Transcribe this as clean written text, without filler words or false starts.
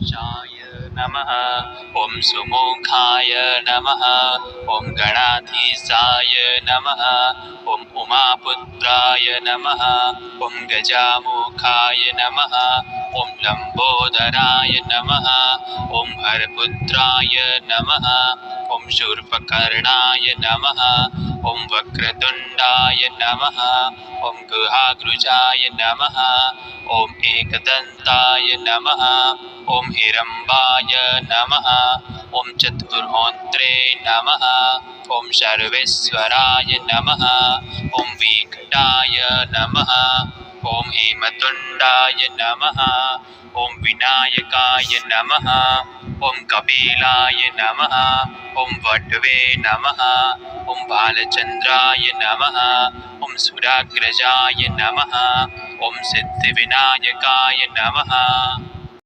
गणेशाय नमः। ॐ सुमुखाय नमः। ॐ गणाधीशाय नमः। ॐ उमापुत्राय नमः। ॐ गजामुखाय नमः। ॐ लम्बोदराय नमः। ॐ हरपुत्राय नमः। ॐ शूर्पकर्णाय नमः। ॐ वक्रतुण्डाय नमः। ॐ गुहाग्रुजाय नमः। ॐ एकदन्ताय नमः। ॐ हिरम्बाय नमः। ॐ चतुर्होत्रे नमः। ॐ सर्वेश्वराय नमः। ॐ विकटाय नमः। ॐ हेमतुण्डाय नमः। ॐ विनायकाय नमः। ॐ कपिलाय नमः। ॐ वटवे नमः। ॐ बालचन्द्राय नमः। ॐ सुराग्रजाय नमः। ॐ सिद्धिविनायकाय नमः।